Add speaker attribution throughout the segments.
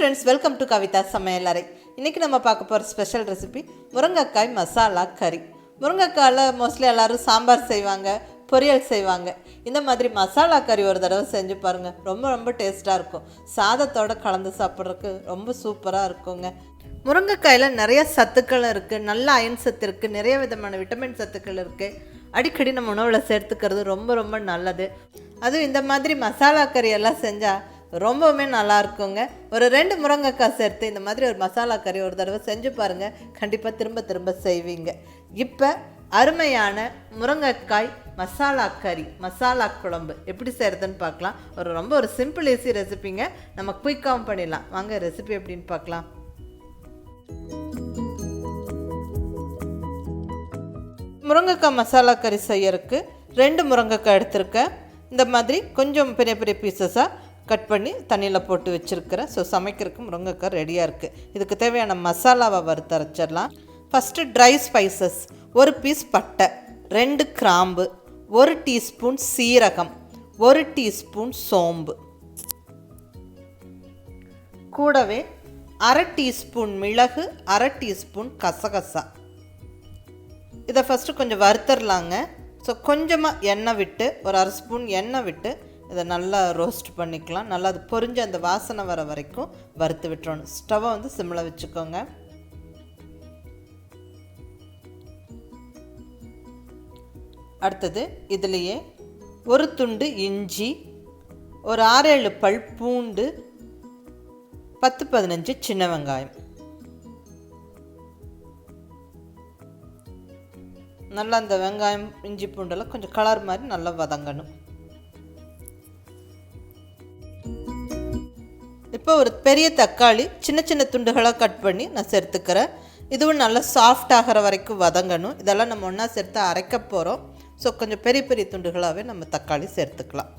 Speaker 1: friends, welcome to kavithasamayalarai. இன்னைக்கு நம்ம பார்க்க போற ஸ்பெஷல் ரெசிபி முருங்கைக்காய் மசாலா கறி. முருங்கைக்காயில மோஸ்ட்லி எல்லாரும் சாம்பார் செய்வாங்க, பொரியல் செய்வாங்க. இந்த மாதிரி மசாலா கறி ஒரு தடவை செஞ்சு பாருங்க. ரொம்ப டேஸ்டா இருக்கும். சாதத்தோட கலந்து சாப்பிட்றதுக்கு ரொம்ப சூப்பரா இருக்குங்க. முருங்கைக்காயில நிறைய சத்துக்கள் இருக்கு, நல்ல அயன் சத்து இருக்கு, நிறைய விதமான விட்டமின் சத்துக்கள் இருக்கு. அடிக்கடி நம்ம உணவில் சேர்த்துக்கிறது ரொம்ப நல்லது. அதுவும் இந்த மாதிரி மசாலா கறி எல்லாம் செஞ்சால் ரொம்பவுமே நல்லா இருக்குங்க. ஒரு 2 முருங்கைக்காய் சேர்த்து இந்த மாதிரி ஒரு மசாலா கறி ஒரு தடவை செஞ்சு பாருங்கள், கண்டிப்பாக திரும்ப செய்வீங்க. இப்போ அருமையான முருங்கைக்காய் மசாலா கறி, மசாலா குழம்பு எப்படி செய்கிறதுன்னு பார்க்கலாம். ஒரு சிம்பிள் ஈஸி ரெசிபிங்க. நம்ம குயிக்காகவும் பண்ணிடலாம். வாங்க ரெசிபி எப்படின்னு பார்க்கலாம். முருங்கைக்காய் மசாலா கறி செய்யறதுக்கு 2 முருங்கைக்காய் எடுத்திருக்கேன். இந்த மாதிரி கொஞ்சம் பெரிய பீசஸாக கட் பண்ணி தண்ணியில் போட்டு வச்சுருக்கிறேன். ஸோ சமைக்கிறதுக்கு முருங்கைக்காய் ரெடியாக இருக்குது. இதுக்கு தேவையான மசாலாவை வறுத்தரைச்சிடலாம். ஃபஸ்ட்டு ட்ரை ஸ்பைசஸ், 1 பீஸ் பட்டை, 2 கிராம்பு, 1 டீஸ்பூன் சீரகம், 1 டீஸ்பூன் சோம்பு, கூடவே 1/2 டீஸ்பூன் மிளகு, 1/2 டீஸ்பூன் கசகசா. இதை ஃபஸ்ட்டு கொஞ்சம் வறுத்தரலாங்க. ஸோ கொஞ்சமாக எண்ணெய் விட்டு, ஒரு 1/2 ஸ்பூன் எண்ணெய் விட்டு இதை நல்லா ரோஸ்ட் பண்ணிக்கலாம். நல்லா அது பொரிஞ்சு அந்த வாசனை வர வரைக்கும் வறுத்து விட்டுறணும். ஸ்டவ்வை சிம்மில் வச்சுக்கோங்க. அடுத்தது இதுலேயே 1 துண்டு இஞ்சி, ஒரு 6-7 பல் பூண்டு, 10-15 சின்ன வெங்காயம். நல்லா அந்த வெங்காயம் இஞ்சி பூண்டெல்லாம் கொஞ்சம் கலர் மாதிரி நல்லா வதங்கணும். இப்போ ஒரு பெரிய தக்காளி சின்ன துண்டுகளாக கட் பண்ணி நான் சேர்த்துக்கிறேன். இதுவும் நல்லா சாஃப்ட் ஆகிற வரைக்கும் வதங்கணும். இதெல்லாம் நம்ம ஒன்றா சேர்த்து அரைக்க போகிறோம். ஸோ கொஞ்சம் பெரிய துண்டுகளாகவே நம்ம தக்காளி சேர்த்துக்கலாம்.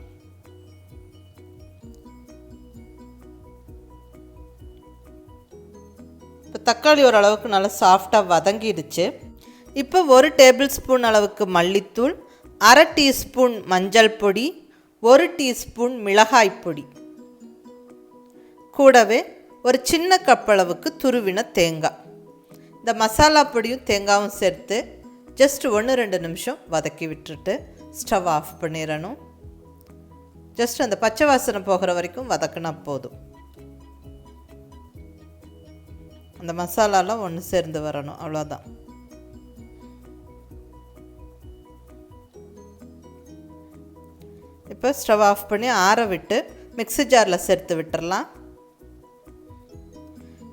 Speaker 1: இப்போ தக்காளி ஓரளவுக்கு நல்லா சாஃப்டாக வதங்கிடுச்சு. இப்போ 1 டேபிள் ஸ்பூன் அளவுக்கு மல்லித்தூள், 1/2 டீஸ்பூன் மஞ்சள் பொடி, 1 டீஸ்பூன் மிளகாய் பொடி, கூடவே ஒரு சின்ன கப் அளவுக்கு துருவின தேங்காய். இந்த மசாலா பொடியும் தேங்காயும் சேர்த்து ஜஸ்ட் 1-2 நிமிஷம் வதக்கி விட்டுட்டு ஸ்டவ் ஆஃப் பண்ணிடணும். ஜஸ்ட் அந்த பச்சை வாசனை போகிற வரைக்கும் வதக்கினா போதும். அந்த மசாலாலாம் ஒன்று சேர்ந்து வரணும், அவ்வளோதான். இப்போ ஸ்டவ் ஆஃப் பண்ணி ஆற விட்டு மிக்ஸி ஜாரில் சேர்த்து விட்டுடலாம்.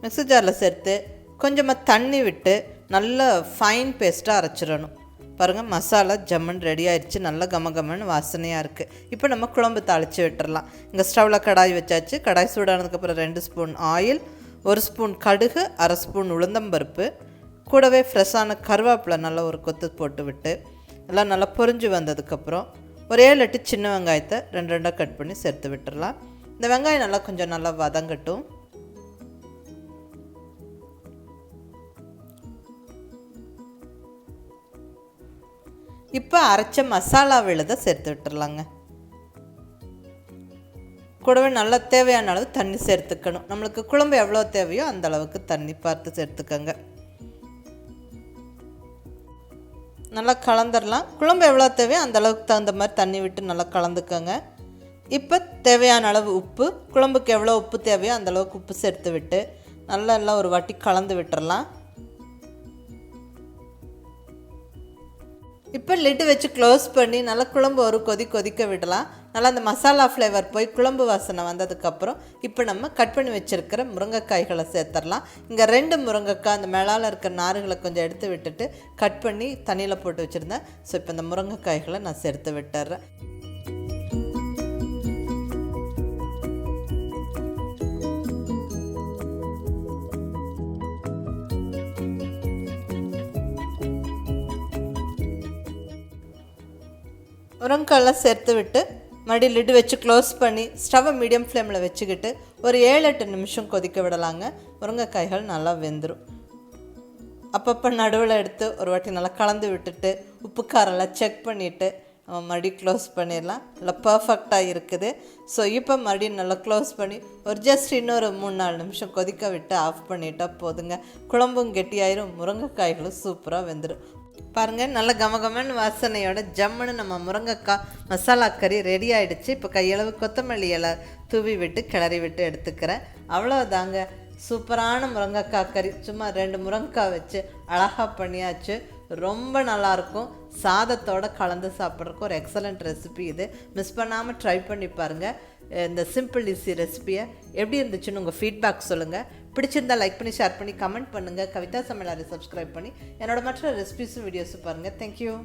Speaker 1: மிக்ஸி ஜாரில் சேர்த்து கொஞ்சமாக தண்ணி விட்டு நல்லா ஃபைன் பேஸ்ட்டாக அரைச்சிடணும். பாருங்கள், மசாலா ஜம்மன் ரெடி ஆயிடுச்சு. நல்லா கமகமன்னு வாசனையாக இருக்குது. இப்போ நம்ம குழம்பு தாளித்து விட்டுடலாம். இங்கே ஸ்டவ்வில் கடாய் வச்சாச்சு. கடாய் சூடானதுக்கப்புறம் 2 ஸ்பூன் ஆயில், 1 ஸ்பூன் கடுகு, 1/2 ஸ்பூன் உளுந்தம்பருப்பு, கூடவே ஃப்ரெஷ்ஷான கருவேப்பிலை நல்லா ஒரு கொத்து போட்டு விட்டு எல்லாம் நல்லா பொரிஞ்சு வந்ததுக்கப்புறம் ஒரு 7-8 சின்ன வெங்காயத்தை 2 கட் பண்ணி சேர்த்து விட்டுடலாம். இந்த வெங்காயம் நல்லா வதங்கட்டும். இப்போ அரைச்ச மசாலா விழுதை சேர்த்து விட்டுடலாங்க. கூடவே நல்லா தேவையான அளவு தண்ணி சேர்த்துக்கணும். நம்மளுக்கு குழம்பு எவ்வளோ தேவையோ அந்த அளவுக்கு தண்ணி பார்த்து சேர்த்துக்கங்க. நல்லா கலந்துடலாம். குழம்பு எவ்வளோ தேவையோ அந்த அளவுக்கு தகுந்த மாதிரி தண்ணி விட்டு நல்லா கலந்துக்கங்க. இப்போ தேவையான அளவு உப்பு, குழம்புக்கு எவ்வளோ உப்பு தேவையோ அந்த அளவுக்கு உப்பு சேர்த்து விட்டு நல்லா ஒரு வாட்டி கலந்து விட்டுறலாம். இப்போ லிட்டு வச்சு க்ளோஸ் பண்ணி நல்லா குழம்பு ஒரு கொதிக்க விடலாம். நல்லா அந்த மசாலா ஃப்ளேவர் போய் குழம்பு வாசனை வந்ததுக்கப்புறம் இப்போ நம்ம கட் பண்ணி வச்சுருக்கிற முருங்கைக்காய்களை சேர்த்துடலாம். இங்கே 2 முருங்கைக்காய் அந்த மேலால் இருக்கிற நாறுகளை கொஞ்சம் எடுத்து விட்டுட்டு கட் பண்ணி தண்ணியில் போட்டு வச்சுருந்தேன். ஸோ இப்போ இந்த முருங்கைக்காய்களை நான் சேர்த்து விட்டுறேன். முருங்கைக்காயெல்லாம் சேர்த்து விட்டு மறுபடியும் லிட்டு வச்சு க்ளோஸ் பண்ணி ஸ்டவ்வை மீடியம் ஃப்ளேமில் வச்சுக்கிட்டு ஒரு 7-8 நிமிஷம் கொதிக்க விடலாங்க. முருங்கைக்காய்கள் நல்லா வெந்துடும். அப்பப்போ நடுவில் எடுத்து ஒரு வாட்டி நல்லா கலந்து விட்டுட்டு உப்பு காரெல்லாம் செக் பண்ணிவிட்டு நம்ம மறுபடியும் க்ளோஸ் பண்ணிடலாம். நல்லா பர்ஃபெக்டாக இருக்குது. ஸோ இப்போ மறுபடியும் நல்லா க்ளோஸ் பண்ணி ஒரு ஜஸ்ட் இன்னொரு 3-4 நிமிஷம் கொதிக்க விட்டு ஆஃப் பண்ணிட்டால் போதுங்க. குழம்பும் கெட்டியாயிரும், முருங்கைக்காய்களும் சூப்பராக வெந்துடும். பாருங்கள், நல்ல கமகமன்னு வாசனையோட ஜம்முன்னு நம்ம முருங்கைக்காய் மசாலா கறி ரெடி ஆகிடுச்சு. இப்போ கையளவு கொத்தமல்லி இலை தூவி விட்டு கிளறி விட்டு எடுத்துக்கிறேன். அவ்வளோதாங்க, சூப்பரான முருங்கைக்காய் கறி. சும்மா 2 முருங்கைக்காய் வச்சு அழகாக பண்ணியாச்சு. ரொம்ப நல்லாயிருக்கும். சாதத்தோடு கலந்து சாப்பிட்றதுக்கு ஒரு எக்ஸலண்ட் ரெசிபி இது. மிஸ் பண்ணாமல் ட்ரை பண்ணி பாருங்கள். இந்த சிம்பிள் ஈஸி ரெசிபியை எப்படி இருந்துச்சுன்னு உங்கள் ஃபீட்பேக் சொல்லுங்கள். பிடிச்சிருந்தால் லைக் பண்ணி ஷேர் பண்ணி கமெண்ட் பண்ணுங்கள். கவிதா சமையலறை சப்ஸ்கிரைப் பண்ணி என்னோடய மற்ற ரெசிபிஸும் வீடியோஸும் பாருங்கள். தேங்க்யூ.